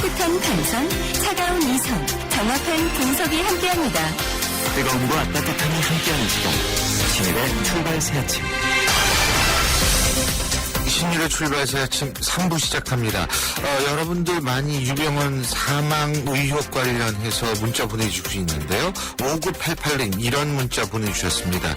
따뜻한 반선, 차가운 이성, 정확한 분석이 함께합니다. 뜨거움과 따뜻함이 함께하는 시간. 신일의 출발 새 아침. 신일의 출발 새 아침 3부 시작합니다. 여러분들 많이 유병헌 사망 의혹 관련해서 문자 보내주고 있는데요. 5988님 이런 문자 보내주셨습니다.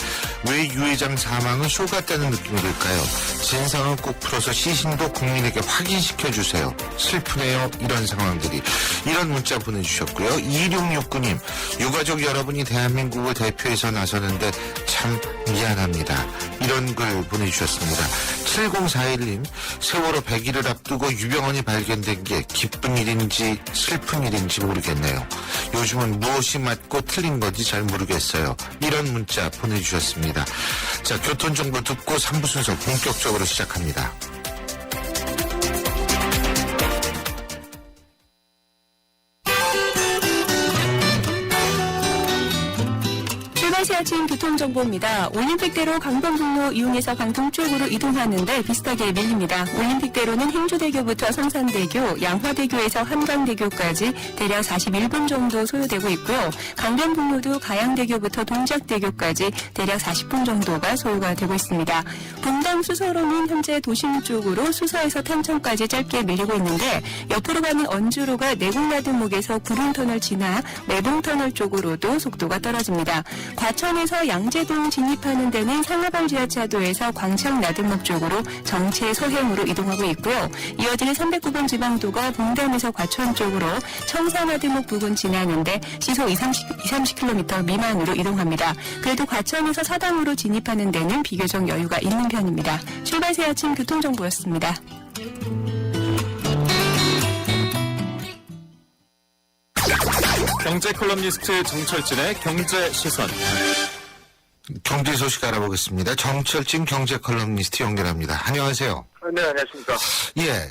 왜 유 회장 사망은 쇼 같다는 느낌이 들까요? 진상은 꼭 풀어서 시신도 국민에게 확인시켜주세요. 슬프네요. 이런 상황들이. 이런 문자 보내주셨고요. 2669님 유가족 여러분이 대한민국을 대표해서 나서는데 참 미안합니다. 이런 글 보내주셨습니다. 7041님 세월호 100일을 앞두고 유병헌이 발견된 게 기쁜 일인지 슬픈 일인지 모르겠네요. 요즘은 무엇이 맞고 틀린 건지 잘 모르겠어요. 이런 문자 보내주셨습니다. 자, 교통정보 듣고 3부 순서 본격적으로 시작합니다. 새 아침 교통정보입니다. 올림픽대로 강변북로 이용해서 강동 쪽으로 이동하는데 비슷하게 밀립니다. 올림픽대로는 행주대교부터 성산대교, 양화대교에서 한강대교까지 대략 41분 정도 소요되고 있고요. 강변북로도 가양대교부터 동작대교까지 대략 40분 정도가 소요가 되고 있습니다. 분당 수서로는 현재 도심 쪽으로 수서에서 탄천까지 짧게 밀리고 있는데 옆으로 가는 언주로가 내곡나들목에서 구릉터널 지나 매봉터널 쪽으로도 속도가 떨어집니다. 과천에서 양재동 진입하는 데는 상하발 지하차도에서 광창나들목 쪽으로 정체 서행으로 이동하고 있고요. 이어지는 309번 지방도가 봉담에서 과천 쪽으로 청사나들목 부근 지나는데 시속 20-30km 미만으로 이동합니다. 그래도 과천에서 사당으로 진입하는 데는 비교적 여유가 있는 편입니다. 출발 새 아침 교통정보였습니다. 경제 컬럼니스트 정철진의 경제 시선. 경제 소식 알아보겠습니다. 정철진 경제 컬럼니스트 연결합니다. 안녕하세요. 네, 안녕하십니까. 예,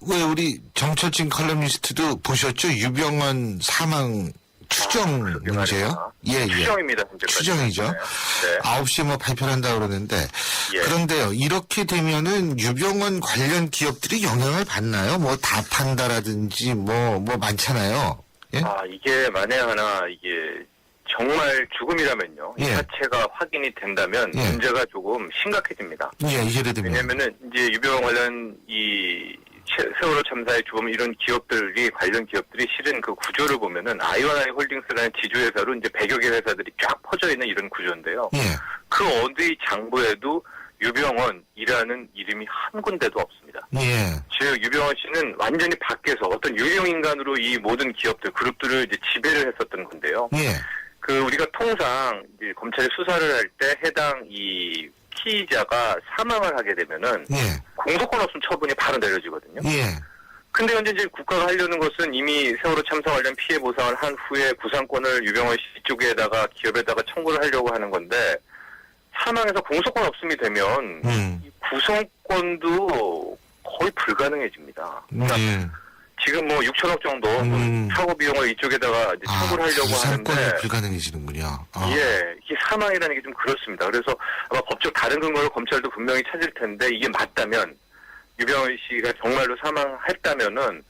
왜 우리 정철진 컬럼니스트도 보셨죠? 유병헌 사망 추정 문제요? 예. 추정입니다. 추정이죠. 네. 9시에 뭐 발표를 한다고 그러는데. 예. 그런데요, 이렇게 되면은 유병헌 관련 기업들이 영향을 받나요? 뭐 다판다라든지 뭐 많잖아요. 예? 이게 만에 하나 이게 정말 죽음이라면요. 이 예. 자체가 확인이 된다면 예. 문제가 조금 심각해집니다. 예, 예를 들면. 왜냐면은 이제 유병헌 관련 이 세월호 참사의 주범 이런 기업들이 관련 기업들이 실은 그 구조를 보면은 아이오나이 홀딩스라는 지주회사로 이제 100여 개 회사들이 쫙 퍼져 있는 이런 구조인데요. 예. 그 어디 장부에도 유병헌이라는 이름이 한 군데도 없습니다. 예. 즉 유병헌 씨는 완전히 밖에서 어떤 유령 인간으로 이 모든 기업들 그룹들을 이제 지배를 했었던 건데요. 예. 우리가 통상 이제 검찰이 수사를 할 때 해당 이 피의자가 사망을 하게 되면은 예. 공소권 없음 처분이 바로 내려지거든요. 예. 근데 현재 이제 국가가 하려는 것은 이미 세월호 참사 관련 피해 보상을 한 후에 구상권을 유병헌 씨 쪽에다가 기업에다가 청구를 하려고 하는 건데 사망해서 공소권 없음이 되면 이 구성권도 거의 불가능해집니다. 그러니까 예. 지금 뭐 6천억 정도 사고 비용을 이쪽에다가 이제 청구를 하려고 구상권이 하는데 불가능해지는군요. 예, 이게 사망이라는 게 좀 그렇습니다. 그래서 아마 법적 다른 근거를 검찰도 분명히 찾을 텐데 이게 맞다면 유병헌 씨가 정말로 사망했다면은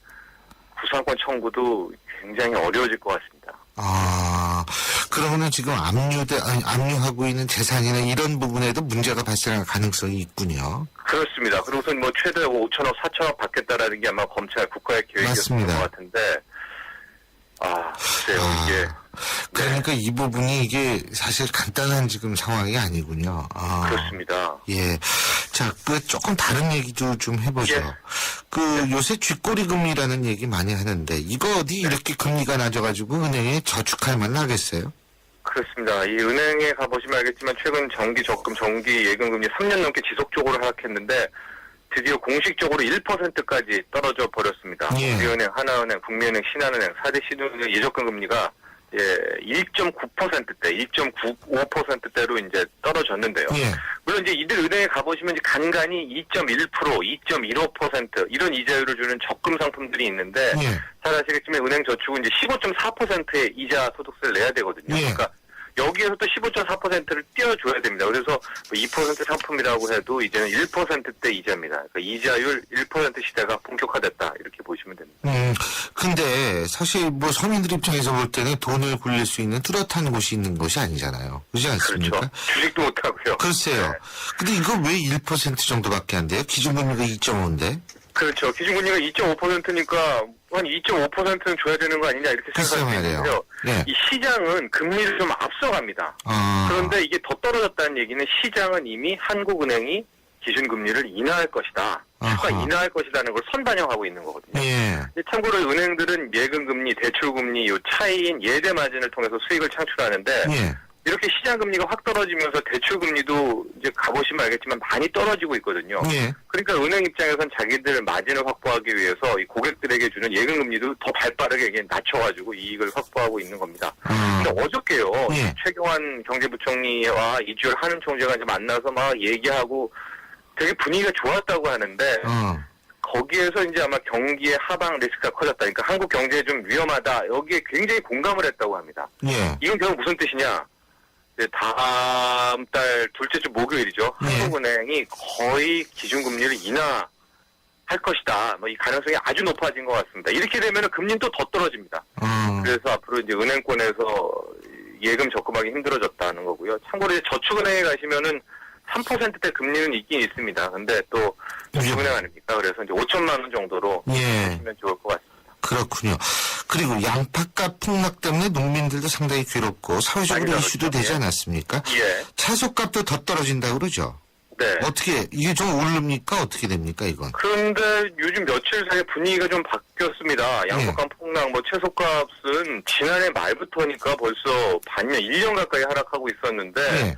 구상권 청구도 굉장히 어려워질 것 같습니다. 그러면은 지금 압류하고 있는 재산이나 이런 부분에도 문제가 발생할 가능성이 있군요. 그렇습니다. 그리고선 뭐 최대 5천억, 4천억 받겠다라는 게 아마 검찰 국가의 계획이었던 것 같은데, 글쎄요, 이게. 그러니까 이 부분이 이게 사실 간단한 지금 상황이 아니군요. 그렇습니다. 예. 자, 조금 다른 얘기도 좀 해보죠. 예. 요새 쥐꼬리 금리라는 얘기 많이 하는데, 이거 어디 이렇게 금리가 낮아가지고 은행에 저축할 만 하겠어요? 그렇습니다. 이 은행에 가보시면 알겠지만 최근 정기 적금, 정기 예금 금리 3년 넘게 지속적으로 하락했는데 드디어 공식적으로 1%까지 떨어져 버렸습니다. 예. 우리은행, 하나은행, 국민은행, 신한은행, 4대 신흥은행 예적금 금리가 1.9%대, 1.95%대로 이제 떨어졌는데요. 예. 물론 이제 이들 은행에 가보시면 이제 간간히 2.1%, 2.15% 이런 이자율을 주는 적금 상품들이 있는데 예. 잘 아시겠지만 은행 저축은 이제 15.4%의 이자 소득세를 내야 되거든요. 예. 그러니까 여기에서 또 15.4%를 띄워줘야 됩니다. 그래서 2% 상품이라고 해도 이제는 1%대 이자입니다. 그러니까 이자율 1% 시대가 본격화됐다 이렇게 보시면 됩니다. 근데 사실 뭐 서민들 입장에서 볼 때는 돈을 굴릴 수 있는 뚜렷한 곳이 있는 것이 아니잖아요. 그렇지 않습니까? 그렇죠. 주식도 못하고요. 글쎄요. 네. 근데 이거 왜 1% 정도밖에 안 돼요? 기준금리가 2.5인데. 그렇죠. 기준금리가 2.5%니까 한 2.5%는 줘야 되는 거 아니냐 이렇게 글쎄 생각할 수 말이에요. 있는데요. 네. 이 시장은 금리를 좀 앞서갑니다. 그런데 이게 더 떨어졌다는 얘기는 시장은 이미 한국은행이 기준금리를 인하할 것이다. 추가 아하. 인하할 것이라는 걸 선반영하고 있는 거거든요. 예. 참고로 은행들은 예금금리, 대출금리 요 차이인 예대 마진을 통해서 수익을 창출하는데 예. 이렇게 시장 금리가 확 떨어지면서 대출 금리도 이제 가보시면 알겠지만 많이 떨어지고 있거든요. 예. 그러니까 은행 입장에선 자기들 마진을 확보하기 위해서 이 고객들에게 주는 예금 금리도 더 발빠르게 이게 낮춰가지고 이익을 확보하고 있는 겁니다. 근데 어저께요 예. 최경환 경제부총리와 이주열 한은 총재가 이제 만나서 막 얘기하고 되게 분위기가 좋았다고 하는데 거기에서 이제 아마 경기의 하방 리스크가 커졌다. 그러니까 한국 경제에 좀 위험하다. 여기에 굉장히 공감을 했다고 합니다. 예. 이건 결국 무슨 뜻이냐? 이제 다음 달 둘째 주 목요일이죠. 네. 한국은행이 거의 기준금리를 인하할 것이다. 뭐 이 가능성이 아주 높아진 것 같습니다. 이렇게 되면 금리는 또 더 떨어집니다. 그래서 앞으로 이제 은행권에서 예금 적금하기 힘들어졌다는 거고요. 참고로 이제 저축은행에 가시면은 3%대 금리는 있긴 있습니다. 근데 또 저축은행 아닙니까? 그래서 이제 5천만 원 정도로 예. 하시면 좋을 것 같습니다. 그렇군요. 그리고 양파값 폭락 때문에 농민들도 상당히 괴롭고 사회적으로 많이 이슈도 다뤘죠. 되지 예. 않았습니까? 예. 채소값도 더 떨어진다고 그러죠. 네. 어떻게 이게 좀 오릅니까? 어떻게 됩니까 이건? 그런데 요즘 며칠 사이에 분위기가 좀 바뀌었습니다. 양파값 폭락, 뭐 채소값은 지난해 말부터니까 벌써 반년, 1년 가까이 하락하고 있었는데 예.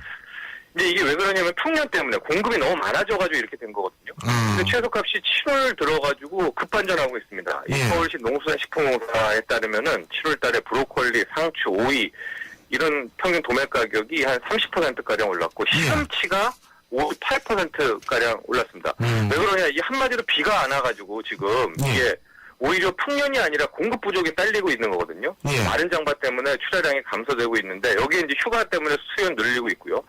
이제 이게 왜 그러냐면 풍년 때문에 공급이 너무 많아져가지고 이렇게 된 거거든요. 근데 채소값이 7월 들어가지고 급반전하고 있습니다. 이 예. 서울시 농수산식품공사에 따르면은 7월달에 브로콜리, 상추, 오이 이런 평균 도매 가격이 한 30%가량 올랐고 시금치가 58%가량 올랐습니다. 왜 그러냐? 이게 한마디로 비가 안 와가지고 지금 이게 오히려 풍년이 아니라 공급 부족이 딸리고 있는 거거든요. 예. 마른 장마 때문에 출하량이 감소되고 있는데 여기에 이제 휴가 때문에 수요는 늘리고 있고요.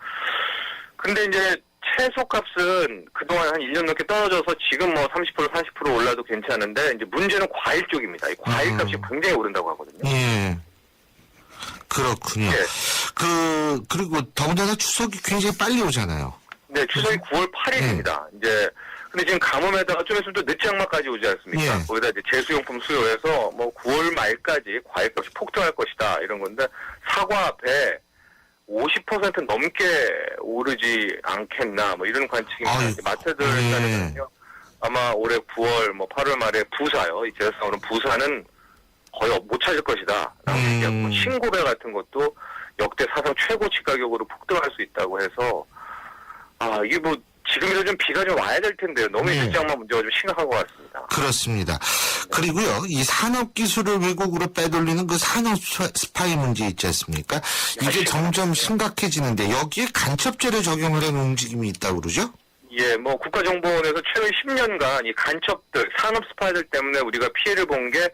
근데 이제 채소 값은 그동안 한 1년 넘게 떨어져서 지금 뭐 30%, 40% 올라도 괜찮은데 이제 문제는 과일 쪽입니다. 이 과일 값이 굉장히 오른다고 하거든요. 예. 그렇군요. 예. 그리고 더군다나 추석이 굉장히 빨리 오잖아요. 네, 추석이 9월 8일입니다. 이제 근데 지금 가뭄에다가 좀 있으면 또 늦장마까지 오지 않습니까? 예. 거기다 이제 제수용품 수요에서 뭐 9월 말까지 과일값이 폭등할 것이다 이런 건데 사과, 배 50% 넘게 오르지 않겠나 뭐 이런 관측입니다. 아유, 이제 마트들 예. 따르면요 아마 올해 9월 뭐 8월 말에 부사요. 이 제사상으로는 부사는 거의 못 찾을 것이다. 라고 얘기하고 신고배 같은 것도 역대 사상 최고치 가격으로 폭등할 수 있다고 해서 이게 뭐 지금이라도 좀 비가 좀 와야 될 텐데요. 너무 일장만 문제가 좀 심각한 것 같습니다. 그렇습니다. 그리고요, 이 산업 기술을 외국으로 빼돌리는 그 산업 스파이 문제 있지 않습니까? 이게 점점 심각해지는데 여기에 간첩죄를 적용을 하는 움직임이 있다고 그러죠? 예, 뭐 국가정보원에서 최근 10년간 이 간첩들, 산업 스파이들 때문에 우리가 피해를 본 게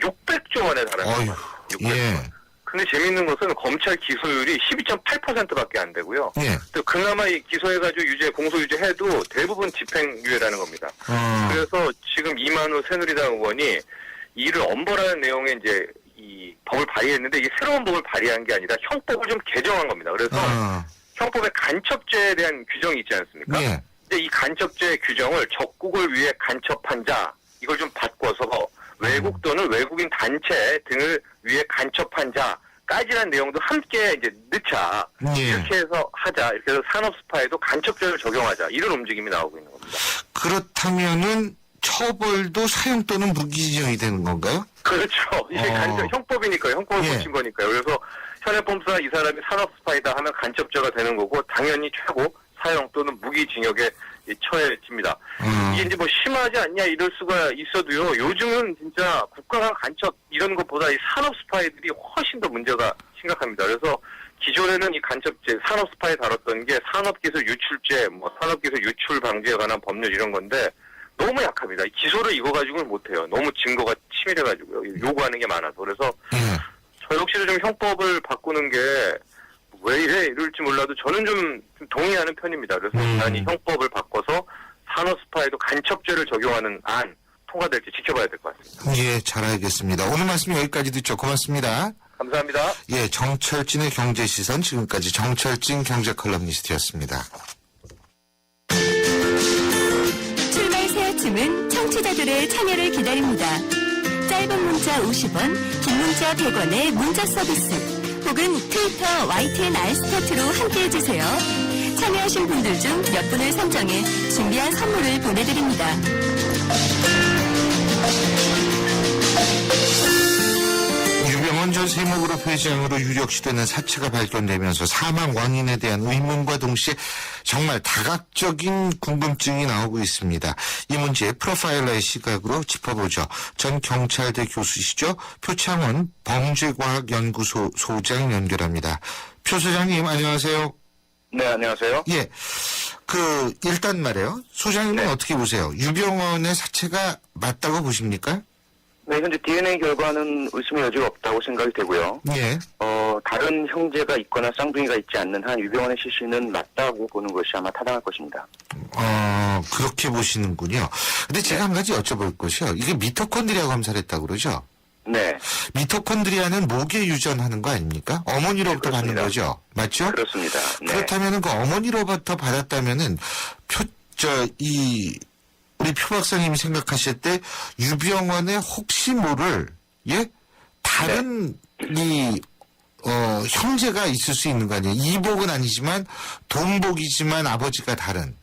600조 원에 달합니다. 600조 원. 예. 근데 재밌는 것은 검찰 기소율이 12.8%밖에 안 되고요. 예. 또 그나마 이 기소해가지고 공소 유죄해도 대부분 집행유예라는 겁니다. 그래서 지금 이만우 새누리당 의원이 이를 엄벌하는 내용의 이제 이 법을 발의했는데 이게 새로운 법을 발의한 게 아니라 형법을 좀 개정한 겁니다. 그래서 형법에 간첩죄에 대한 규정이 있지 않습니까? 예. 근데 이 간첩죄 규정을 적국을 위해 간첩한 자 이걸 좀 바꿔서 외국 또는 외국인 단체 등을 위해 간첩한 자까지라는 내용도 함께 이제 넣자. 예. 이렇게 해서 하자. 이렇게 해서 산업 스파이도 간첩죄를 적용하자. 이런 움직임이 나오고 있는 겁니다. 그렇다면은 처벌도 사형 또는 무기징역이 되는 건가요? 그렇죠. 이게 간첩 형법이니까요. 형법을 예. 고친 거니까요. 그래서 현행범사 이 사람이 산업 스파이다 하면 간첩죄가 되는 거고 당연히 최고 사형 또는 무기징역에 처해집니다. 이게 이제 뭐 심하지 않냐 이럴 수가 있어도요. 요즘은 진짜 국가 간 간첩 이런 것보다 이 산업 스파이들이 훨씬 더 문제가 심각합니다. 그래서 기존에는 이 간첩죄, 산업 스파이 다뤘던 게 산업기술 유출죄, 뭐 산업기술 유출 방지에 관한 법률 이런 건데 너무 약합니다. 기소를 이거 가지고는 못해요. 너무 증거가 치밀해가지고요. 요구하는 게 많아서. 그래서 저 역시도 좀 형법을 바꾸는 게 왜 이래 이럴지 몰라도 저는 좀 동의하는 편입니다. 그래서 이 형법을 바꿔서 산업 스파에도 간첩죄를 적용하는 안 통과될지 지켜봐야 될 것 같습니다. 예, 잘 알겠습니다. 오늘 말씀 여기까지 듣죠. 고맙습니다. 감사합니다. 예, 정철진의 경제시선 지금까지 정철진 경제컬럼니스트였습니다. 출발 새 아침은 청취자들의 참여를 기다립니다. 짧은 문자 50원, 긴 문자 100원의 문자 서비스 혹은 트위터 YTN 알스타트로 함께해주세요. 참여하신 분들 중 몇 분을 선정해 준비한 선물을 보내드립니다. 유병헌 전 세무그룹 회장으로 유력시되는 사체가 발견되면서 사망 원인에 대한 의문과 동시에 정말 다각적인 궁금증이 나오고 있습니다. 이 문제 프로파일러의 시각으로 짚어보죠. 전 경찰대 교수시죠. 표창원 범죄과학연구소 소장 연결합니다. 표 소장님 안녕하세요. 네, 안녕하세요. 예, 일단 말이에요. 소장님은 네. 어떻게 보세요? 유병헌의 사체가 맞다고 보십니까? 네, 현재 DNA 결과는 의심의 여지가 없다고 생각이 되고요. 예. 다른 형제가 있거나 쌍둥이가 있지 않는 한 유병헌의 시신은 맞다고 보는 것이 아마 타당할 것입니다. 그렇게 보시는군요. 근데 제가 한 가지 여쭤볼 것이요. 이게 미토콘드리아 검사를 했다고 그러죠? 네, 미토콘드리아는 목에 유전하는 거 아닙니까? 어머니로부터 받는 그렇습니다. 거죠? 맞죠? 그렇습니다. 네. 그렇다면은 그 어머니로부터 받았다면은 우리 표 박사님이 생각하실 때 유병헌의 혹시 모를 다른 형제가 있을 수 있는 거 아니에요? 이복은 아니지만 동복이지만 아버지가 다른.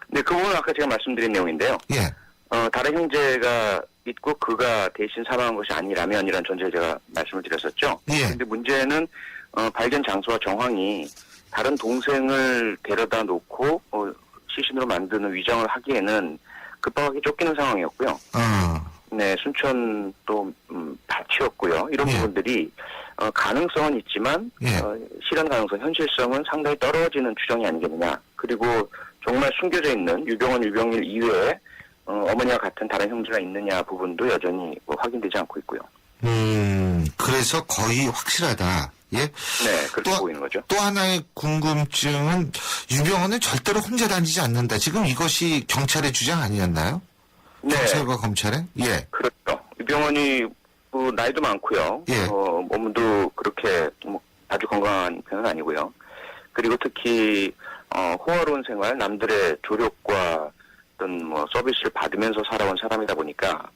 네, 그 부분은 아까 제가 말씀드린 내용인데요. 예. 다른 형제가 있고 그가 대신 사망한 것이 아니라면이라는 전제를 제가 말씀을 드렸었죠. 예. 그런데 문제는 발견 장소와 정황이 다른 동생을 데려다 놓고 시신으로 만드는 위장을 하기에는 급박하게 쫓기는 상황이었고요. 네, 순천 또 밭이었고요. 이런 예. 부분들이 가능성은 있지만 예. 실현 가능성, 현실성은 상당히 떨어지는 추정이 아니겠느냐. 그리고 정말 숨겨져 있는 유병헌, 유병일 이외에 어머니와 같은 다른 형제가 있느냐 부분도 여전히 확인되지 않고 있고요. 그래서 거의 확실하다. 예? 네, 그렇게 보이는 거죠. 또 하나의 궁금증은 유병헌은 절대로 혼자 다니지 않는다. 지금 이것이 경찰의 주장 아니었나요? 네, 경찰과 검찰의? 예. 그렇죠. 유병헌이 나이도 많고요. 예. 몸도 그렇게 아주 건강한 편은 아니고요. 그리고 특히 호화로운 생활, 남들의 조력과 어떤 서비스를 받으면서 살아온 사람이다 보니까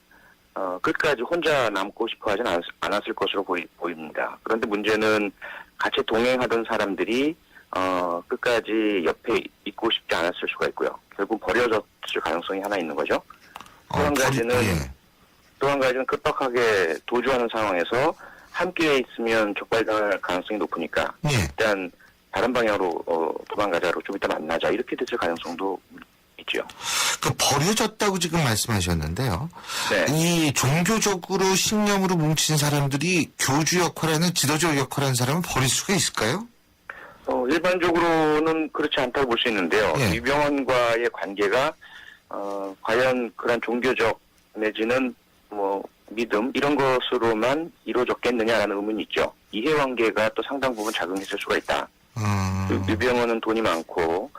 끝까지 혼자 남고 싶어 하진 않았을 것으로 보입니다. 그런데 문제는 같이 동행하던 사람들이 끝까지 옆에 있고 싶지 않았을 수가 있고요. 결국 버려졌을 가능성이 하나 있는 거죠. 또 한 가지는 급박하게 도주하는 상황에서 함께 있으면 적발당할 가능성이 높으니까 예. 일단 다른 방향으로 도망가자로 좀 이따 만나자 이렇게 됐을 가능성도 있죠. 버려졌다고 지금 말씀하셨는데요. 네. 이 종교적으로 신념으로 뭉친 사람들이 교주 역할하는 지도적 역할하는 사람을 버릴 수가 있을까요? 일반적으로는 그렇지 않다고 볼 수 있는데요. 예. 유병헌과의 관계가 과연 그런 종교적 내지는 믿음 이런 것으로만 이루어졌겠느냐라는 의문이 있죠. 이해관계가 또 상당 부분 작용했을 수가 있다. 유병헌은 돈이 많고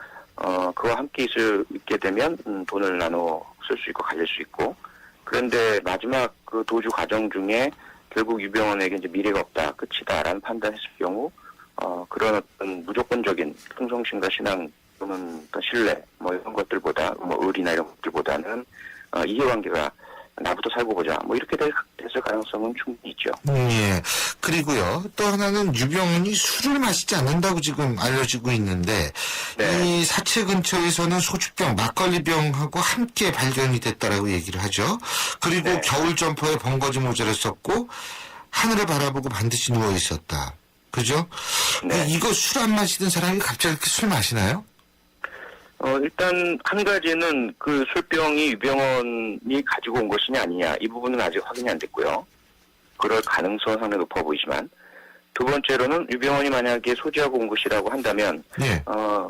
그와 함께 있게 되면 돈을 나눠 쓸 수 있고 가질 수 있고 그런데 마지막 그 도주 과정 중에 결국 유병헌에게 이제 미래가 없다 끝이다라는 판단했을 경우 그런 어떤 무조건적인 충성심과 신앙 또는 어떤 신뢰 이런 것들보다 의리나 이런 것들보다는 이해관계가 나부터 살고 보자 이렇게 됐을 가능성은 충분히 있죠. 예. 그리고요. 또 하나는 유병헌이 술을 마시지 않는다고 지금 알려지고 있는데 네. 이 사체 근처에서는 소주병, 막걸리병하고 함께 발견이 됐다라고 얘기를 하죠. 그리고 네. 겨울 점퍼에 번거지 모자를 썼고 하늘을 바라보고 반드시 누워 있었다. 그죠? 네. 이거 술 안 마시던 사람이 갑자기 이렇게 술 마시나요? 일단 한 가지는 그 술병이 유병헌이 가지고 온 것이냐 아니냐 이 부분은 아직 확인이 안 됐고요. 그럴 가능성은 상당히 높아 보이지만 두 번째로는 유병헌이 만약에 소지하고 온 것이라고 한다면 예.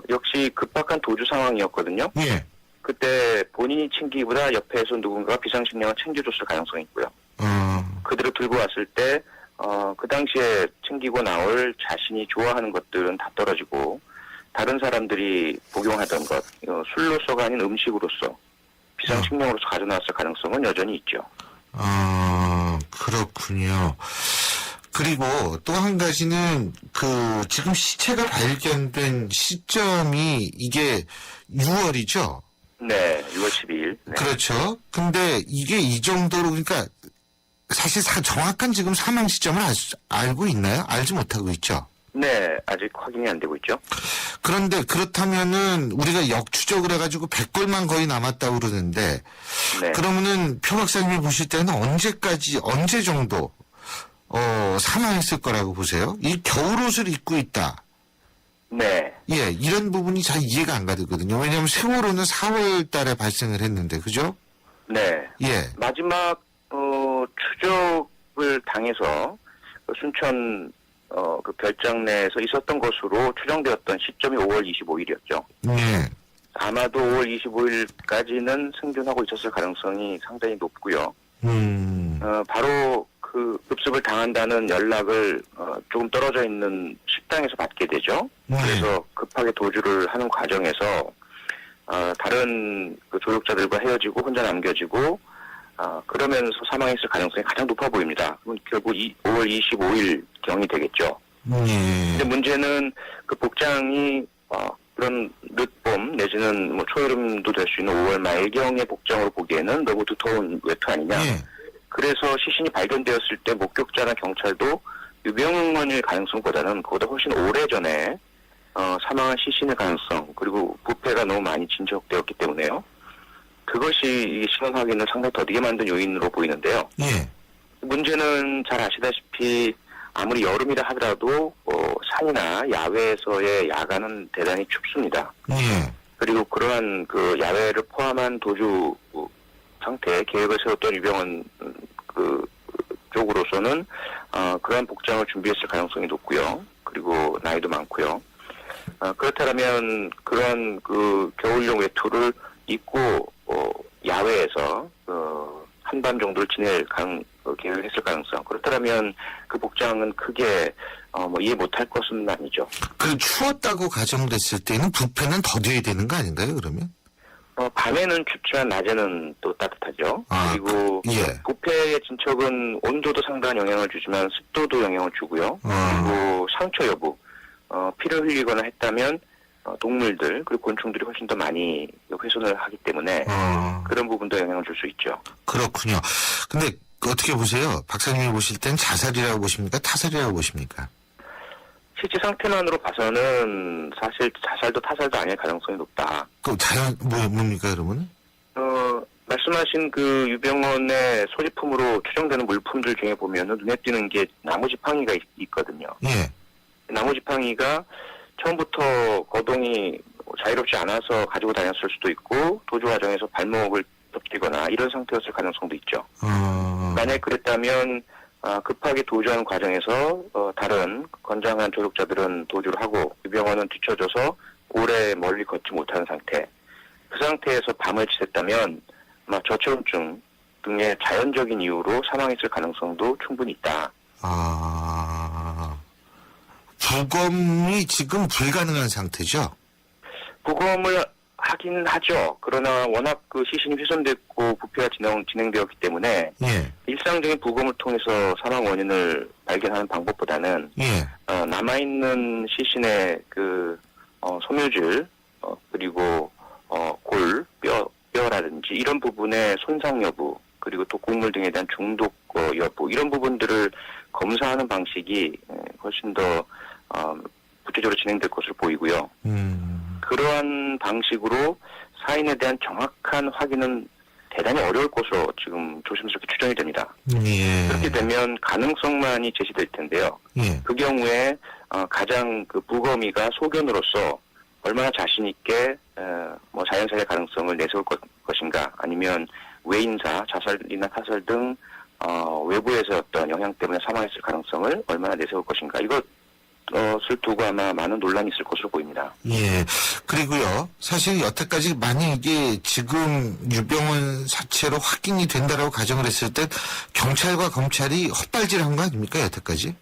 역시 급박한 도주 상황이었거든요. 예. 그때 본인이 챙기기보다 옆에서 누군가가 비상식량을 챙겨줬을 가능성이 있고요. 그대로 들고 왔을 때 그 당시에 챙기고 나올 자신이 좋아하는 것들은 다 떨어지고 다른 사람들이 복용하던 것, 술로서가 아닌 음식으로서 비상식량으로서 가져나왔을 가능성은 여전히 있죠. 그렇군요. 그리고 또 한 가지는 지금 시체가 발견된 시점이 이게 6월이죠? 네, 6월 12일. 네. 그렇죠. 근데 이게 이 정도로 그러니까 사실 정확한 지금 사망 시점을 알고 있나요? 알지 못하고 있죠? 네, 아직 확인이 안 되고 있죠. 그런데 그렇다면은 우리가 역추적을 해가지고 100골만 거의 남았다고 그러는데 네. 그러면은 표 박사님이 보실 때는 언제 정도 사망했을 거라고 보세요? 이 겨울옷을 입고 있다. 네. 예, 이런 부분이 잘 이해가 안 가거든요. 왜냐하면 세월호는 4월 달에 발생을 했는데, 그죠? 네. 예. 마지막 추적을 당해서 순천 그 별장 내에서 있었던 것으로 추정되었던 시점이 5월 25일이었죠. 예. 아마도 5월 25일까지는 생존하고 있었을 가능성이 상당히 높고요. 바로 그 급습을 당한다는 연락을 조금 떨어져 있는 식당에서 받게 되죠. 그래서 급하게 도주를 하는 과정에서 다른 그 조력자들과 헤어지고 혼자 남겨지고 그러면서 사망했을 가능성이 가장 높아 보입니다. 그럼 결국 5월 25일 경이 되겠죠. 근데 문제는 그 복장이 그런 늦봄 내지는 뭐 초여름도 될 수 있는 5월 말경의 복장으로 보기에는 너무 두터운 외투 아니냐. 예. 그래서 시신이 발견되었을 때 목격자나 경찰도 유병원일 가능성보다는 그보다 훨씬 오래전에 사망한 시신의 가능성 그리고 부패가 너무 많이 진척되었기 때문에요. 그것이 이 신원 확인을 상당히 더디게 만든 요인으로 보이는데요. 예. 문제는 잘 아시다시피 아무리 여름이라 하더라도 산이나 야외에서의 야간은 대단히 춥습니다. 예. 그리고 그러한 그 야외를 포함한 도주 상태 계획을 세웠던 유병원 그 쪽으로서는 그러한 복장을 준비했을 가능성이 높고요. 그리고 나이도 많고요. 그렇다면 그런 그 겨울용 외투를 입고 야외에서 한밤 정도를 지낼 계획을 했을 가능성. 그렇다면 그 복장은 크게 이해 못할 것은 아니죠. 그 추웠다고 가정됐을 때는 부패는 더뎌야 되는 거 아닌가요, 그러면? 밤에는 춥지만 낮에는 또 따뜻하죠. 아, 그리고 예. 부패의 진척은 온도도 상당한 영향을 주지만 습도도 영향을 주고요. 그리고 상처 여부, 피를 흘리거나 했다면 동물들 그리고 곤충들이 훨씬 더 많이 훼손을 하기 때문에 그런 부분도 영향을 줄 수 있죠. 그렇군요. 근데 어떻게 보세요? 박사님이 보실 땐 자살이라고 보십니까? 타살이라고 보십니까? 실제 상태만으로 봐서는 사실 자살도 타살도 아닐 가능성이 높다. 그 뭡니까, 그러면? 말씀하신 그 유병원의 소지품으로 추정되는 물품들 중에 보면은 눈에 띄는 게 나무지팡이가 있거든요. 예. 나무지팡이가 처음부터 거동이 자유롭지 않아서 가지고 다녔을 수도 있고 도주 과정에서 발목을 접히거나 이런 상태였을 가능성도 있죠. 만약 그랬다면 급하게 도주하는 과정에서 다른 건장한 조력자들은 도주를 하고 유병원은 뒤쳐져서 오래 멀리 걷지 못하는 상태. 그 상태에서 밤을 지냈다면 아마 저체온증 등의 자연적인 이유로 사망했을 가능성도 충분히 있다. 부검이 지금 불가능한 상태죠? 부검을 하긴 하죠. 그러나 워낙 그 시신이 훼손됐고 부패가 진행되었기 때문에 예. 일상적인 부검을 통해서 사망 원인을 발견하는 방법보다는 예. 남아있는 시신의 그 섬유질 그리고 뼈라든지 이런 부분의 손상 여부 그리고 또 곡물 등에 대한 중독 여부 이런 부분들을 검사하는 방식이 훨씬 더 구체적으로 진행될 것으로 보이고요. 그러한 방식으로 사인에 대한 정확한 확인은 대단히 어려울 것으로 지금 조심스럽게 추정이 됩니다. 예. 그렇게 되면 가능성만이 제시될 텐데요. 예. 그 경우에 가장 그 부검이가 소견으로서 얼마나 자신 있게 자연사의 가능성을 내세울 것인가 아니면 외인사, 자살이나 타살 등 외부에서 어떤 영향 때문에 사망했을 가능성을 얼마나 내세울 것인가 이거 것을 두고 아마 많은 논란이 있을 것으로 보입니다. 예. 그리고요, 사실 여태까지 만약 이게 지금 유병원 사체로 확인이 된다라고 가정을 했을 때 경찰과 검찰이 헛발질한 거 아닙니까, 여태까지?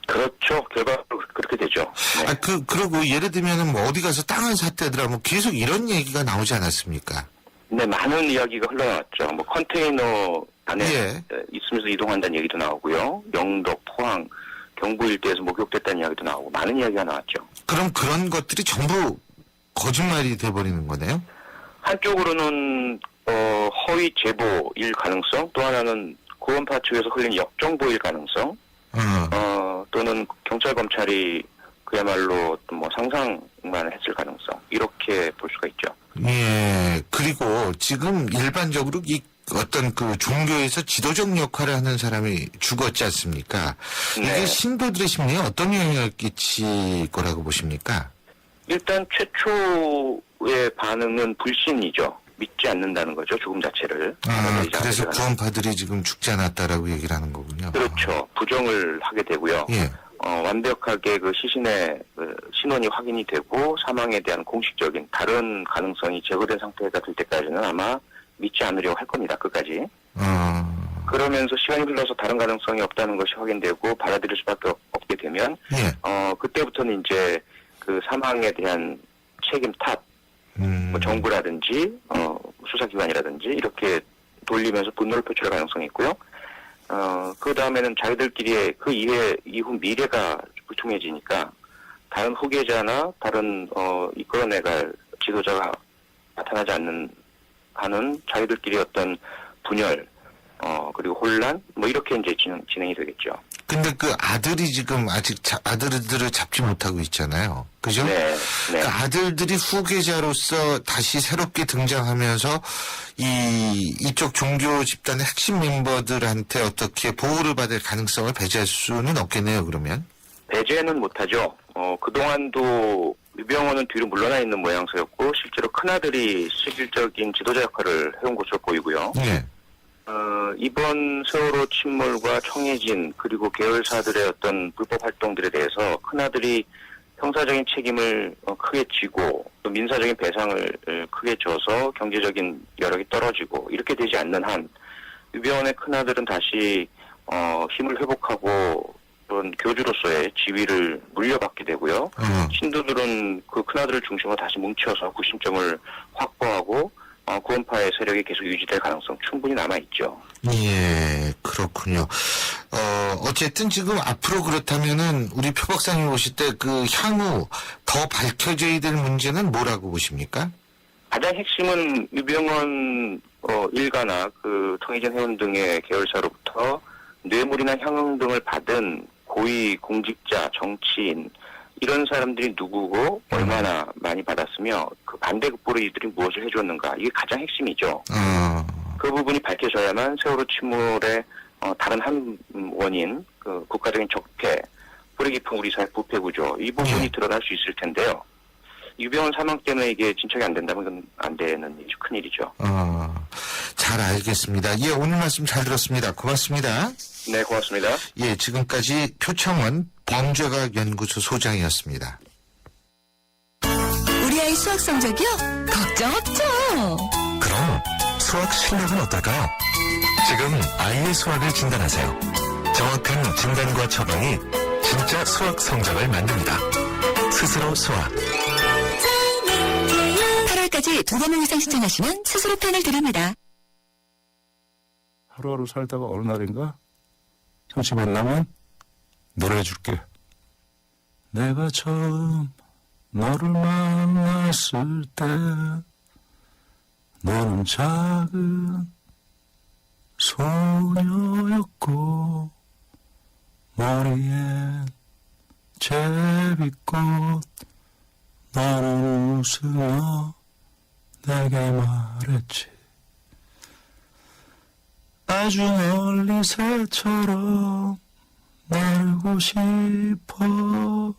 그렇죠. 결과로 그렇게 되죠. 네. 그리고 예를 들면은 뭐 어디 가서 땅을 샀다더라, 뭐 계속 이런 얘기가 나오지 않았습니까? 네, 많은 이야기가 흘러나왔죠. 뭐 컨테이너 안에 예. 있으면서 이동한다는 얘기도 나오고요. 영덕, 포항, 경부 일대에서 목격됐다는 이야기도 나오고 많은 이야기가 나왔죠. 그럼 그런 것들이 전부 거짓말이 돼버리는 거네요? 한쪽으로는 허위 제보일 가능성, 또 하나는 구원파 측에서 흘린 역정보일 가능성, 또는 경찰 검찰이 그야말로 뭐 상상만 했을 가능성, 이렇게 볼 수가 있죠. 예. 그리고 지금 일반적으로 이 어떤 그 종교에서 지도적 역할을 하는 사람이 죽었지 않습니까? 네. 이게 신도들의 심리에 어떤 영향을 끼칠 거라고 보십니까? 일단 최초의 반응은 불신이죠. 믿지 않는다는 거죠. 죽음 자체를. 받아들이지 그래서 않는다는. 구원파들이 지금 죽지 않았다라고 얘기를 하는 거군요. 그렇죠. 부정을 하게 되고요. 예. 완벽하게 그 시신의 신원이 확인이 되고 사망에 대한 공식적인 다른 가능성이 제거된 상태가 될 때까지는 아마 믿지 않으려고 할 겁니다. 끝까지. 그러면서 시간이 흘러서 다른 가능성이 없다는 것이 확인되고 받아들일 수밖에 없게 되면 예. 그때부터는 이제 그 사망에 대한 책임 탓, 뭐 정부라든지 수사기관이라든지 이렇게 돌리면서 분노를 표출할 가능성이 있고요. 그 다음에는 자기들끼리의 그 이후 미래가 불투명해지니까 다른 후계자나 다른 이끌어내갈 지도자가 나타나지 않는 하는 자기들끼리 어떤 분열, 그리고 혼란, 뭐 이렇게 이제 진행이 되겠죠. 근데 그 아들이 지금 아직 아들들을 잡지 못하고 있잖아요. 그죠? 네. 네. 그 아들들이 후계자로서 다시 새롭게 등장하면서 이쪽 종교 집단의 핵심 멤버들한테 어떻게 보호를 받을 가능성을 배제할 수는 없겠네요, 그러면. 배제는 못하죠. 그동안도 유병원은 뒤로 물러나 있는 모양새였고 실제로 큰아들이 실질적인 지도자 역할을 해온 것으로 보이고요. 예. 이번 세월호 침몰과 청해진 그리고 계열사들의 어떤 불법 활동들에 대해서 큰아들이 형사적인 책임을 크게 지고 또 민사적인 배상을 크게 져서 경제적인 여력이 떨어지고 이렇게 되지 않는 한 유병원의 큰아들은 다시 힘을 회복하고 그런 교주로서의 지위를 물려받게 되고요. 신도들은 그 큰아들을 중심으로 다시 뭉쳐서 구심점을 확보하고 구원파의 세력이 계속 유지될 가능성 충분히 남아있죠. 예, 그렇군요. 어쨌든 지금 앞으로 그렇다면은 우리 표 박사님 보실 때 그 향후 더 밝혀져야 될 문제는 뭐라고 보십니까? 가장 핵심은 유병원 일가나 그 통일전 회원 등의 계열사로부터 뇌물이나 향응 등을 받은 고위 공직자, 정치인 이런 사람들이 누구고 얼마나 많이 받았으며 그 반대급부로 이들이 무엇을 해줬는가 이게 가장 핵심이죠. 그 부분이 밝혀져야만 세월호 침몰의 다른 한 원인 그 국가적인 적폐, 뿌리 깊은 우리 사회 부패 구조 이 부분이 드러날 수 있을 텐데요. 유병원 사망 때문에 이게 진척이 안 된다면 그건 안 되는 일이죠. 큰일이죠. 잘 알겠습니다. 예, 오늘 말씀 잘 들었습니다. 고맙습니다. 네, 고맙습니다. 예, 지금까지 표창원 범죄과학연구소 소장이었습니다. 우리 아이 수학 성적이요? 걱정 없죠. 그럼 수학 실력은 어떨까요? 지금 아이의 수학을 진단하세요. 정확한 진단과 처방이 진짜 수학 성적을 만듭니다. 스스로 수학. 8월까지 2번 이상 신청하시면 스스로 펜을 드립니다. 하루하루 살다가 어느 날인가 형씨 만나면 노래해줄게. 내가 처음 너를 만났을 때 너는 작은 소녀였고 머리엔 제비꽃 너는 웃으며 내게 말했지. 아주 멀리 새처럼 날고 싶어.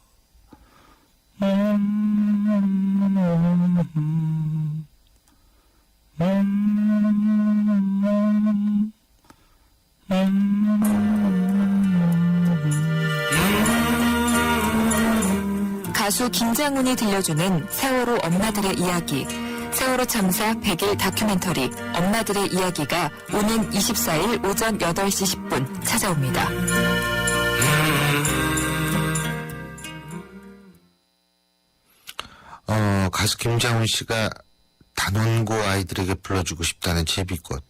가수 김장훈이 들려주는 세월호 엄마들의 이야기, 세월호 참사 100일 다큐멘터리 엄마들의 이야기가 오는 24일 오전 8시 10분 찾아옵니다. 가수 김장훈 씨가 단원고 아이들에게 불러주고 싶다는 제비꽃.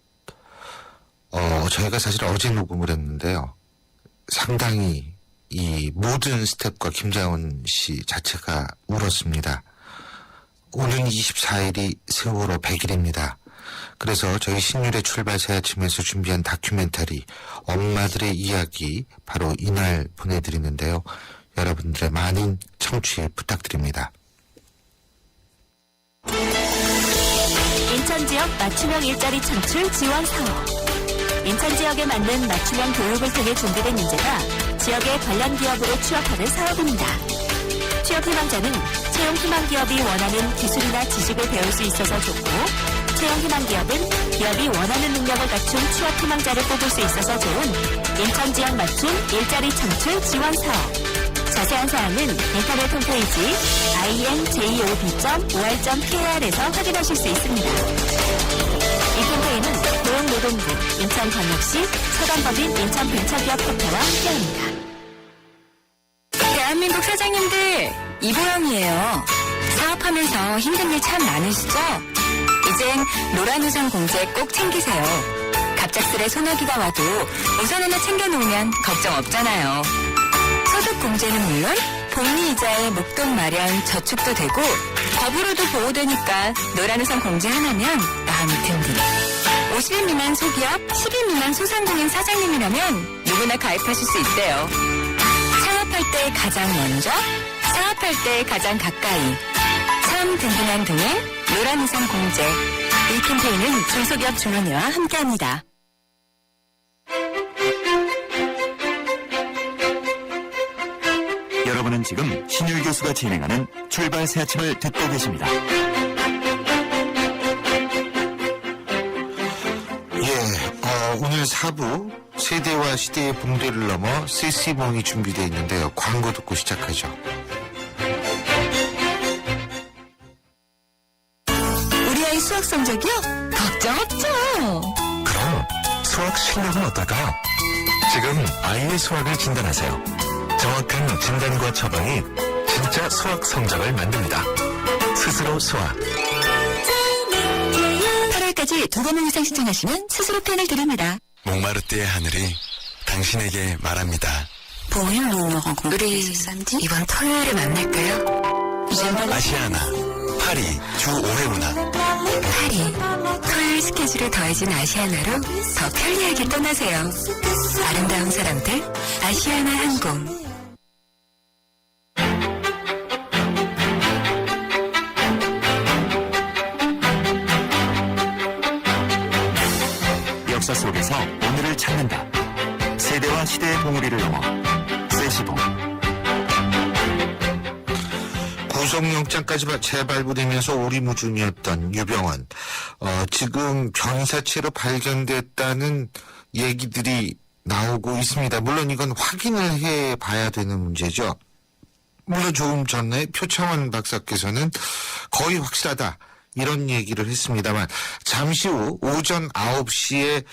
저희가 사실 어제 녹음을 했는데요. 상당히 이 모든 스태프과 김장훈 씨 자체가 울었습니다. 오는 24일이 세월호 100일입니다. 그래서 저희 신율의 출발 새 아침에서 준비한 다큐멘터리 엄마들의 이야기 바로 이날 보내드리는데요. 여러분들의 많은 청취 부탁드립니다. 인천 지역 맞춤형 일자리 창출 지원 사업. 인천 지역에 맞는 맞춤형 교육을 통해 준비된 인재가 지역의 관련 기업으로 취업하는 사업입니다. 취업 희망자는 채용 희망 기업이 원하는 기술이나 지식을 배울 수 있어서 좋고, 채용 희망 기업은 기업이 원하는 능력을 갖춘 취업 희망자를 뽑을 수 있어서 좋은 인천 지역 맞춤 일자리 창출 지원 사업. 자세한 사항은 인터넷 홈페이지 injob.or.kr에서 확인하실 수 있습니다. 이 캠페인은 고용노동부, 인천광역시, 서강법인 인천벤처기업협회와 함께합니다. 대한민국 사장님들, 이보영이에요. 사업하면서 힘든 일 참 많으시죠? 이젠 노란우산 공제 꼭 챙기세요. 갑작스레 소나기가 와도 우산 하나 챙겨놓으면 걱정 없잖아요. 소득 공제는 물론 복리 이자에 목돈 마련 저축도 되고 법으로도 보호되니까 노란우산 공제 하나면 마음이 든든. 50인 미만 소기업, 10인 미만 소상공인 사장님이라면 누구나 가입하실 수 있대요. 창업할 때 가장 먼저, 사업할 때 가장 가까이. 참 든든한 동행, 노란우산 공제. 이 캠페인은 중소기업 중앙회와 함께합니다. 여러분은 지금 신율 교수가 진행하는 출발 새 아침을 듣고 계십니다. 오늘 4부 세대와 시대의 붕대를 넘어 세시봉이 준비되어 있는데요. 광고 듣고 시작하죠. 우리 아이 수학 성적이요? 걱정 없죠. 그럼 수학 실력은 어떨까요? 지금 아이의 수학을 진단하세요. 정확한 진단과 처방이 진짜 수학 성적을 만듭니다. 스스로 수학. 8월까지 2번 이상 신청하시면 스스로 펜을 드립니다. 몽마르트의 하늘이 당신에게 말합니다. 우리 이번 토요일에 만날까요? 아시아나, 파리, 주 5회 문화. 파리, 토요일 스케줄에 더해진 아시아나로 더 편리하게 떠나세요. 아름다운 사람들, 아시아나 항공. 역사 속에서 오늘을 찾는다. 세대와 시대의 봉우리를 넘어 세시봉. 구속영장까지 재발부되면서 오리무중이었던 유병헌. 지금 변사체로 발견됐다는 얘기들이 나오고 있습니다. 물론 이건 확인을 해봐야 되는 문제죠. 물론 조금 전에 표창원 박사께서는 거의 확실하다, 이런 얘기를 했습니다만 잠시 후 오전 9시에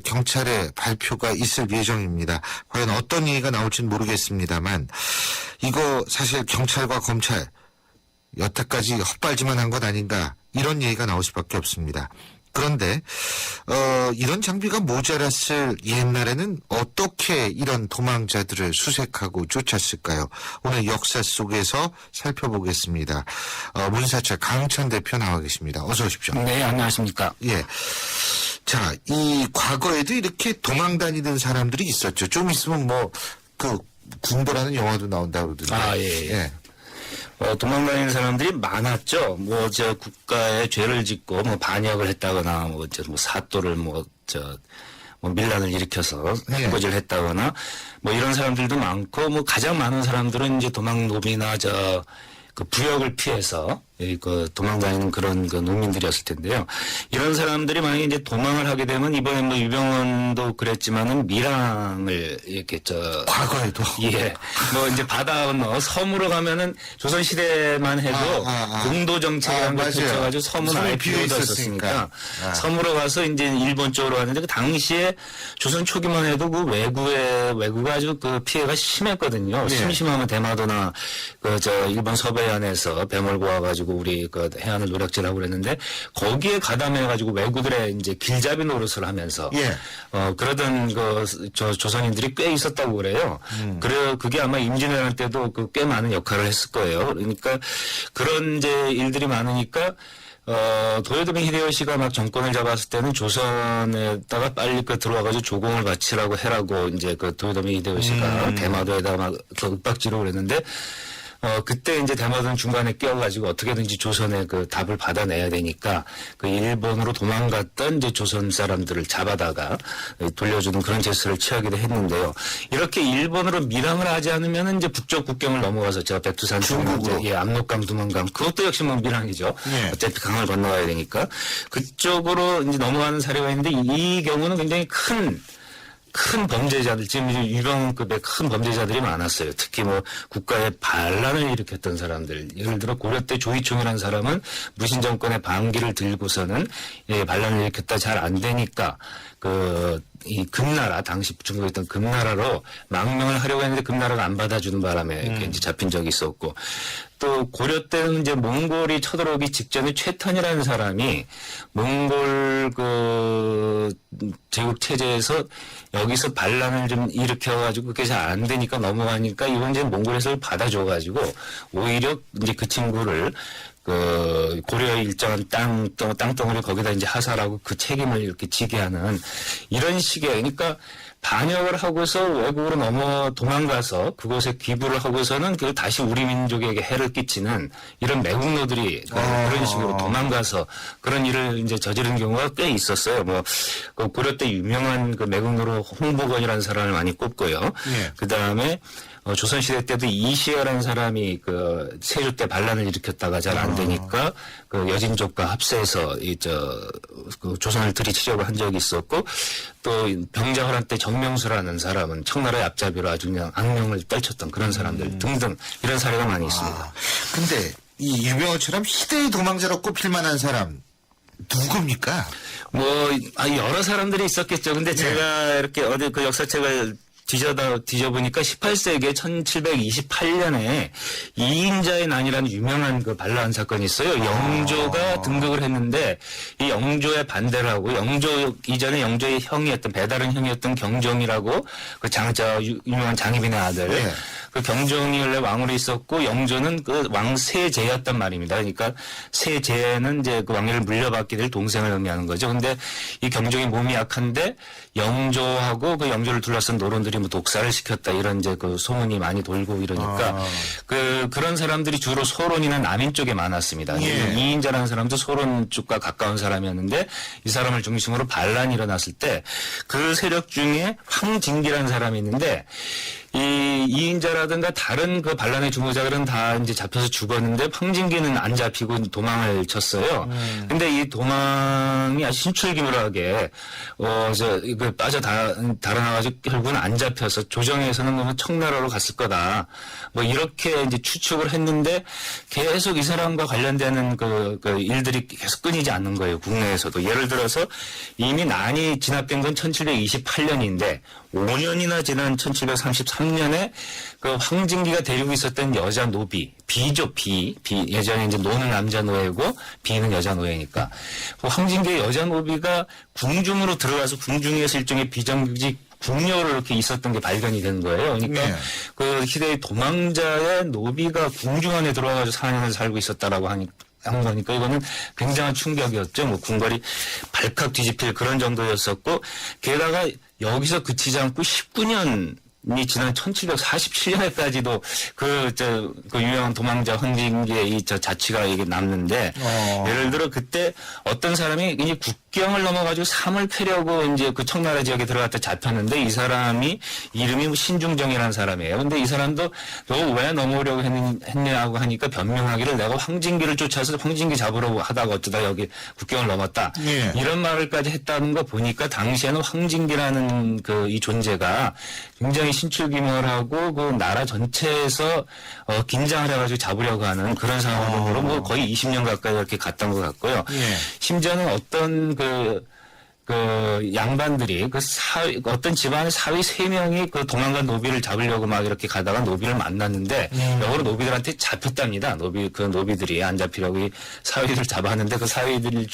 경찰의 발표가 있을 예정입니다. 과연 어떤 얘기가 나올지는 모르겠습니다만 이거 사실 경찰과 검찰 여태까지 헛발질만 한 것 아닌가, 이런 얘기가 나올 수밖에 없습니다. 그런데 이런 장비가 모자랐을 옛날에는 어떻게 이런 도망자들을 수색하고 쫓았을까요? 오늘 역사 속에서 살펴보겠습니다. 문사철 강천 대표 나와 계십니다. 어서 오십시오. 네, 안녕하십니까. 예. 자, 이 과거에도 이렇게 도망 다니던 사람들이 있었죠. 좀 있으면 군도라는 영화도 나온다고 그러던데. 예. 도망다니는 사람들이 많았죠. 국가에 죄를 짓고, 반역을 했다거나, 사또를 밀란을 일으켜서 해코지를 했다거나, 이런 사람들도 많고, 가장 많은 사람들은 이제 도망노비나, 부역을 피해서, 그 도망다니는 그런 그 농민들이었을 텐데요. 이런 사람들이 만약에 이제 도망을 하게 되면 이번에 뭐 유병헌도 그랬지만은 밀항을 이렇게 과거에도 예. 뭐 이제 바다 건너 섬으로 가면은 조선 시대만 해도 공도 정책이라는 걸 맞아요. 펼쳐가지고 섬은 섬이 아예 비어 비어있었으니까 섬으로 가서 이제 일본 쪽으로 왔는데 그 당시에 조선 초기만 해도 그 왜구가 아주 그 피해가 심했거든요. 네. 심심하면 대마도나 그 일본 서해안에서 배 몰고 와가지고 우리 그 해안을 노략질하고 그랬는데 거기에 가담해가지고 왜구들의 이제 길잡이 노릇을 하면서 예. 그러던 조선인들이 꽤 있었다고 그래요. 그게 아마 임진왜란 때도 그 꽤 많은 역할을 했을 거예요. 그러니까 그런 이제 일들이 많으니까 도요토미 히데요시가 막 정권을 잡았을 때는 조선에다가 빨리 들어와가지고 조공을 바치라고 해라고 이제 그 도요토미 히데요시가 대마도에다가 막 윽박지르고 그랬는데 그때 이제 대마도는 중간에 끼어가지고 어떻게든지 조선의 그 답을 받아내야 되니까 그 일본으로 도망갔던 이제 조선 사람들을 잡아다가 돌려주는 그런 제스처를 취하기도 했는데요. 이렇게 일본으로 밀항을 하지 않으면 이제 북쪽 국경을 넘어가서 제가 백두산 중국으로. 예, 압록강, 두만강 그것도 역시 뭐 밀항이죠. 예. 어차피 강을 건너가야 되니까 그쪽으로 이제 넘어가는 사례가 있는데 이 경우는 굉장히 큰 범죄자들, 지금 유병급의 큰 범죄자들이 많았어요. 특히 뭐 국가의 반란을 일으켰던 사람들. 예를 들어 고려 때 조이총이라는 사람은 무신 정권의 반기를 들고서는 반란을 일으켰다 잘 안 되니까 이 금나라, 당시 중국에 있던 금나라로 망명을 하려고 했는데 금나라가 안 받아주는 바람에 이제 잡힌 적이 있었고, 또 고려 때는 이제 몽골이 쳐들어오기 직전에 최턴이라는 사람이 몽골 제국 체제에서 여기서 반란을 좀 일으켜가지고 그게 잘 안 되니까 넘어가니까 이건 이제 몽골에서 받아줘가지고 오히려 이제 그 친구를 고려의 일정한 땅덩어리 거기다 이제 하살하고 그 책임을 이렇게 지게 하는 이런 식의, 그러니까 반역을 하고서 외국으로 도망가서 그곳에 기부를 하고서는 그걸 다시 우리 민족에게 해를 끼치는 이런 매국노들이 그런 식으로 도망가서 그런 일을 이제 저지른 경우가 꽤 있었어요. 고려 때 유명한 그 매국노로 홍복원이라는 사람을 많이 꼽고요. 예. 그 다음에 조선시대 때도 이시야라는 사람이 세조 때 반란을 일으켰다가 잘 안 되니까 여진족과 합세해서 조선을 들이치려고 한 적이 있었고, 또 병자호란 때 정명수라는 사람은 청나라의 앞잡이로 아주 그냥 악명을 떨쳤던 그런 사람들 등등 이런 사례가 많이 있습니다. 근데 이 유병헌처럼 희대의 도망자로 꼽힐 만한 사람 누굽니까? 여러 사람들이 있었겠죠. 근데 제가 이렇게 어디 그 역사책을 뒤져보니까 18세기 1728년에 이인자의 난이라는 유명한 그 반란 사건이 있어요. 영조가 등극을 했는데 이 영조의 반대를 하고 영조 이전에 영조의 형이었던 배다른 형이었던 경종이라고 유명한 장희빈의 아들. 네. 그 경종이 원래 왕으로 있었고 영조는 그 왕 세제였단 말입니다. 그러니까 세제는 이제 그 왕위를 물려받게 될 동생을 의미하는 거죠. 근데 이 경종이 몸이 약한데 영조하고 그 영조를 둘러싼 노론들이 독사를 시켰다 이런 이제 그 소문이 많이 돌고 이러니까 그런 사람들이 주로 소론이나 남인 쪽에 많았습니다. 예. 이인자라는 사람도 소론 쪽과 가까운 사람이었는데 이 사람을 중심으로 반란이 일어났을 때 그 세력 중에 황진기라는 사람이 있는데 이 이인자라든가 다른 그 반란의 주모자들은 다 이제 잡혀서 죽었는데 황진기는 안 잡히고 도망을 쳤어요. 근데 이 도망이 아주 신출기묘하게 달아나가지고 결국은 안 잡혀서 조정에서는 너무 청나라로 갔을 거다. 이렇게 이제 추측을 했는데 계속 이 사람과 관련되는 그 일들이 계속 끊이지 않는 거예요. 국내에서도. 예를 들어서 이미 난이 진압된 건 1728년인데 5년이나 지난 1733년에 그 황진기가 데리고 있었던 여자 노비, 비죠, 비. 예전에 이제 노는 남자 노예고 비는 여자 노예니까. 그 황진기의 여자 노비가 궁중으로 들어가서 궁중에서 일종의 비정규직 궁녀로 이렇게 있었던 게 발견이 된 거예요. 그러니까 네. 그 시대의 도망자의 노비가 궁중 안에 들어가서 4년을 살고 있었다라고 한 거니까 이거는 굉장한 충격이었죠. 궁궐이 발칵 뒤집힐 그런 정도였었고, 게다가 여기서 그치지 않고 19년이 지난 1747년에까지도 그 유명한 도망자 황진기의 자취가 이게 남는데, 예를 들어 그때 어떤 사람이 이 국경을 넘어가지고 삶을 패려고 이제 그 청나라 지역에 들어갔다 잡혔는데 이 사람이 이름이 뭐 신중정이라는 사람이에요. 근데 이 사람도 너 왜 넘어오려고 했냐고 하니까 변명하기를 내가 황진기를 쫓아서 황진기 잡으려고 하다가 어쩌다 여기 국경을 넘었다. 예. 이런 말을까지 했다는 거 보니까 당시에는 황진기라는 그 이 존재가 굉장히 신출귀몰하고 그 나라 전체에서 긴장을 해가지고 잡으려고 하는 그런 상황으로 뭐 거의 20년 가까이 이렇게 갔던 것 같고요. 예. 심지어는 어떤 그 양반들이 어떤 집안의 사위 3명이 그 도망간 노비를 잡으려고 막 이렇게 가다가 노비를 만났는데 역으로 노비들한테 잡혔답니다. 노비들이 안 잡히려고 이 사위들을 잡았는데 그 사위들이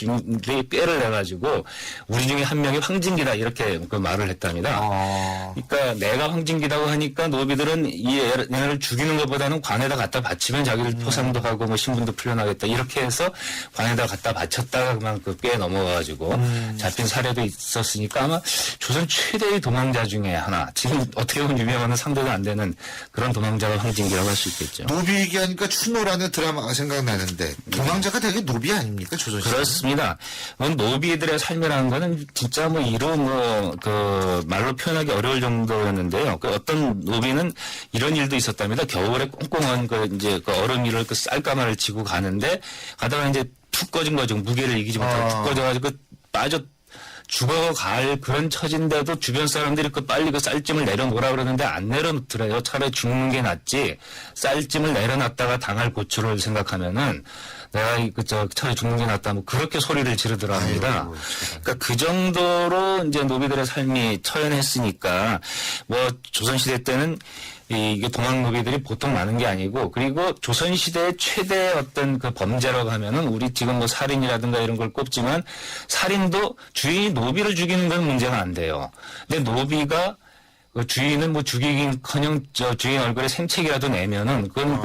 꾀를 내가지고 우리 중에 한 명이 황진기다 이렇게 그 말을 했답니다. 그러니까 내가 황진기라고 하니까 노비들은 얘네를 죽이는 것보다는 관에다 갖다 바치면 자기들 포상도 하고 뭐 신분도 풀려나겠다 이렇게 해서 관에다 갖다 바쳤다가 그만 그 꽤 넘어가가지고 잡힌 사례도 있었으니까 아마 조선 최대의 도망자 중에 하나. 지금 어떻게 보면 유명한 상대도 안 되는 그런 도망자가 황진기라고 할 수 있겠죠. 노비 얘기하니까 추노라는 드라마가 생각나는데 도망자가 되게 노비 아닙니까 조선시대? 그렇습니다. 노비들의 삶이라는 거는 진짜 뭐 이루 그 말로 표현하기 어려울 정도였는데요. 그 어떤 노비는 이런 일도 있었답니다. 겨울에 꽁꽁한 이제 얼음 위를 쌀가마를 지고 가는데 가다가 이제 툭 꺼진 거죠. 무게를 이기지 못하고 툭 꺼져가지고 빠져 죽어갈 그런 처진데도 주변 사람들이 빨리 그 쌀짐을 내려놓으라 그러는데 안 내려놓더래요. 차라리 죽는 게 낫지. 쌀짐을 내려놨다가 당할 고초를 생각하면은 내가 차라리 죽는 게 낫다. 뭐 그렇게 소리를 지르더라 합니다. 그러니까 그 정도로 이제 노비들의 삶이 처연했으니까 뭐 조선시대 때는 이게 동학노비들이 보통 많은 게 아니고 그리고 조선시대의 최대 어떤 그 범죄라고 하면은 우리 지금 뭐 살인이라든가 이런 걸 꼽지만 살인도 주인이 노비를 죽이는 건 문제가 안 돼요. 근데 노비가 그 주인은 뭐 죽이긴커녕 주인 얼굴에 생책이라도 내면은 그건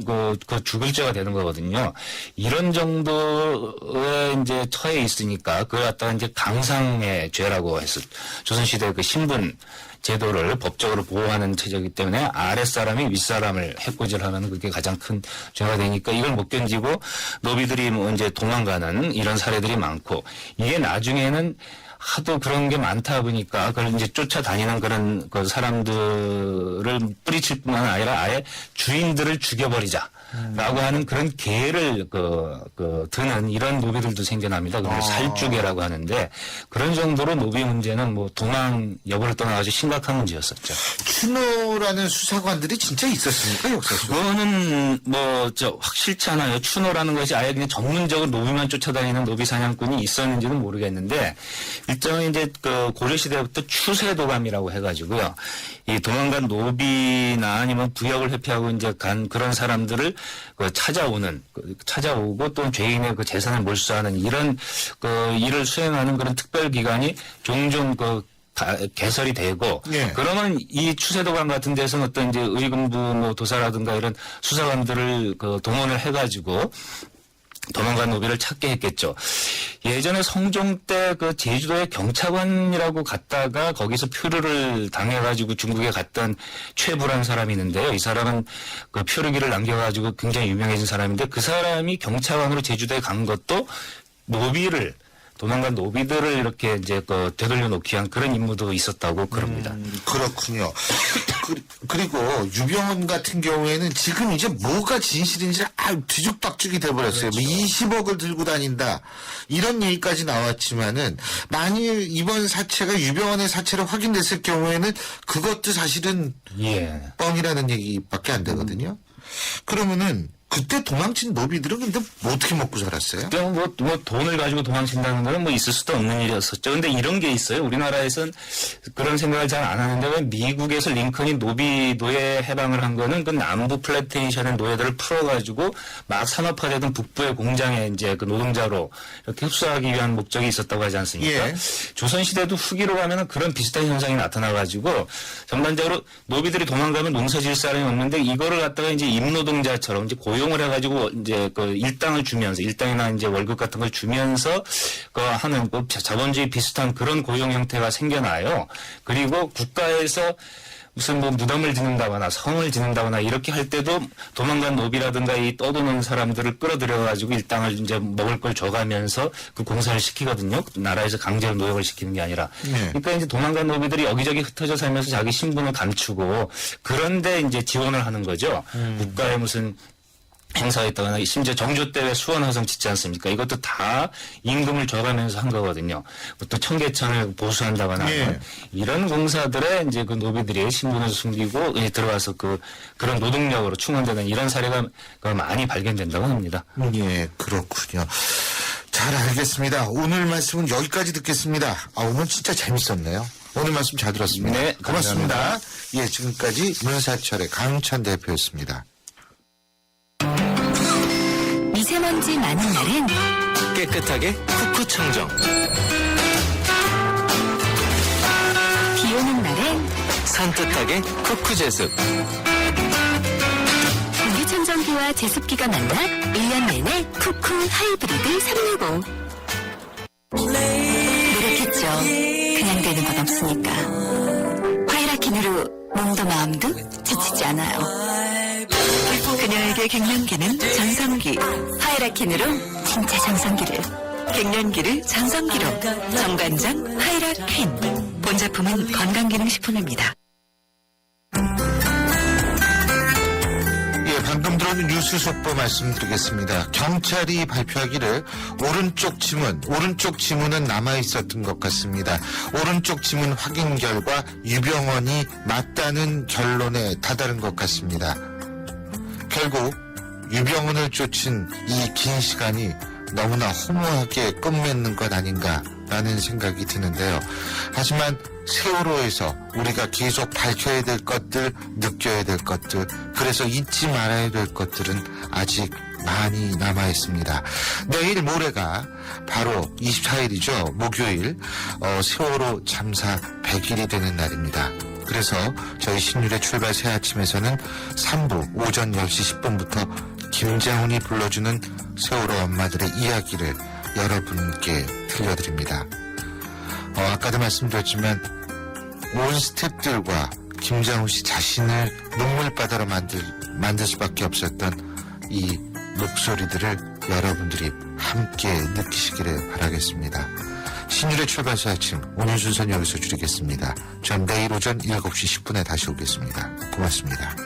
그 죽을 죄가 되는 거거든요. 이런 정도에 이제 처해 있으니까 그걸 갖다가 이제 강상의 죄라고 해서 조선시대 그 신분 제도를 법적으로 보호하는 체제이기 때문에 아랫사람이 윗사람을 해코지하면 그게 가장 큰 죄가 되니까 이걸 못 견디고 노비들이 뭐 이제 도망가는 이런 사례들이 많고 이게 나중에는 하도 그런 게 많다 보니까 그걸 이제 쫓아다니는 그런 그 사람들을 뿌리칠 뿐만 아니라 아예 주인들을 죽여버리자. 라고 하는 그런 계를 드는 이런 노비들도 생겨납니다. 그걸 살주계라고 하는데 그런 정도로 노비 문제는 뭐 도망 여부를 떠나가지고 심각한 문제였었죠. 추노라는 수사관들이 진짜 있었습니까 역사 속? 그거는 확실치 않아요. 추노라는 것이 아예 그냥 전문적으로 노비만 쫓아다니는 노비 사냥꾼이 있었는지는 모르겠는데 일정은 이제 그 고려 시대부터 추세도감이라고 해가지고요. 이 도망간 노비나 아니면 부역을 회피하고 이제 간 그런 사람들을 찾아오고 또 죄인의 그 재산을 몰수하는 이런 그 일을 수행하는 그런 특별 기관이 종종 개설이 되고 예. 그러면 이 추세도감 같은 데서는 어떤 이제 의금부 뭐 도사라든가 이런 수사관들을 동원을 해가지고 도망간 노비를 찾게 했겠죠. 예전에 성종 때 그 제주도에 경찰관이라고 갔다가 거기서 표류를 당해가지고 중국에 갔던 최부라는 사람이 있는데요. 이 사람은 그 표류기를 남겨가지고 굉장히 유명해진 사람인데 그 사람이 경찰관으로 제주도에 간 것도 도망간 노비들을 이렇게 이제 되돌려 놓기 위한 그런 임무도 있었다고 그럽니다. 그렇군요. 그리고 유병헌 같은 경우에는 지금 이제 뭐가 진실인지 뒤죽박죽이 돼버렸어요. 그렇죠. 뭐 20억을 들고 다닌다 이런 얘기까지 나왔지만은 만일 이번 사체가 유병헌의 사체로 확인됐을 경우에는 그것도 사실은 뻥이라는 얘기밖에 안 되거든요. 그러면은 그때 도망친 노비들은 근데 뭐 어떻게 먹고 살았어요? 뭐 돈을 가지고 도망친다는 거는 뭐 있을 수도 없는 일이었었죠. 근데 이런 게 있어요. 우리나라에선 그런 생각을 잘 안 하는데 왜 미국에서 링컨이 노예 해방을 한 거는 그 남부 플랜테이션의 노예들을 풀어가지고 막 산업화되던 북부의 공장에 이제 그 노동자로 이렇게 흡수하기 위한 목적이 있었다고 하지 않습니까? 예. 조선시대도 후기로 가면은 그런 비슷한 현상이 나타나가지고 전반적으로 노비들이 도망가면 농사 지을 사람이 없는데 이거를 갖다가 이제 임노동자처럼 이제 고용을 해가지고 이제 일당을 주면서 일당이나 이제 월급 같은 걸 주면서 하는 자본주의 비슷한 그런 고용 형태가 생겨나요. 그리고 국가에서 무슨 뭐 무덤을 짓는다거나 성을 짓는다거나 이렇게 할 때도 도망간 노비라든가 이 떠도는 사람들을 끌어들여가지고 일당을 이제 먹을 걸 줘가면서 그 공사를 시키거든요. 나라에서 강제로 노역을 시키는 게 아니라. 그러니까 이제 도망간 노비들이 여기저기 흩어져 살면서 자기 신분을 감추고 그런데 이제 지원을 하는 거죠. 국가의 무슨 행사가 있다거나 심지어 정조 때 왜 수원화성 짓지 않습니까? 이것도 다 임금을 줘가면서 한 거거든요. 또 청계천을 보수한다거나 이런 공사들에 이제 그 노비들이 신분을 숨기고 들어와서 그런 노동력으로 충원되는 이런 사례가 많이 발견된다고 합니다. 예, 그렇군요. 잘 알겠습니다. 오늘 말씀은 여기까지 듣겠습니다. 오늘 진짜 재밌었네요. 오늘 말씀 잘 들었습니다. 네, 고맙습니다. 감사합니다. 예, 지금까지 문사철의 강천 대표였습니다. 미세먼지 많은 날은 깨끗하게 쿠쿠 청정. 비 오는 날엔 산뜻하게 쿠쿠 제습. 공기청정기와 제습기가 만나 1년 내내 쿠쿠 하이브리드 365. 노력했죠. 그냥 되는 건 없으니까. 화이라킨으로 몸도 마음도 지치지 않아요. 그녀에게 갱년기는 전성기. 하이라킨으로 진짜 전성기를. 갱년기를 전성기로. 정관장 하이라퀸. 본제품은 건강기능식품입니다. 예, 방금 들어온 뉴스 속보 말씀드리겠습니다. 경찰이 발표하기를 오른쪽 지문은 남아있었던 것 같습니다. 오른쪽 지문 확인 결과 유병원이 맞다는 결론에 다다른 것 같습니다. 결국 유병원을 쫓은 이 긴 시간이 너무나 허무하게 끝맺는 것 아닌가라는 생각이 드는데요. 하지만 세월호에서 우리가 계속 밝혀야 될 것들, 느껴야 될 것들, 그래서 잊지 말아야 될 것들은 아직 많이 남아있습니다. 내일 모레가 바로 24일이죠. 목요일 세월호 참사 100일이 되는 날입니다. 그래서 저희 신율의 출발 새아침에서는 3부 오전 10시 10분부터 김장훈이 불러주는 세월호 엄마들의 이야기를 여러분께 들려드립니다. 아까도 말씀드렸지만 온 스태프들과 김장훈 씨 자신을 눈물바다로 만들 수밖에 없었던 이 목소리들을 여러분들이 함께 느끼시기를 바라겠습니다. 신율의 출발새 아침 오늘 순서는 여기서 줄이겠습니다. 전 내일 오전 7시 10분에 다시 오겠습니다. 고맙습니다.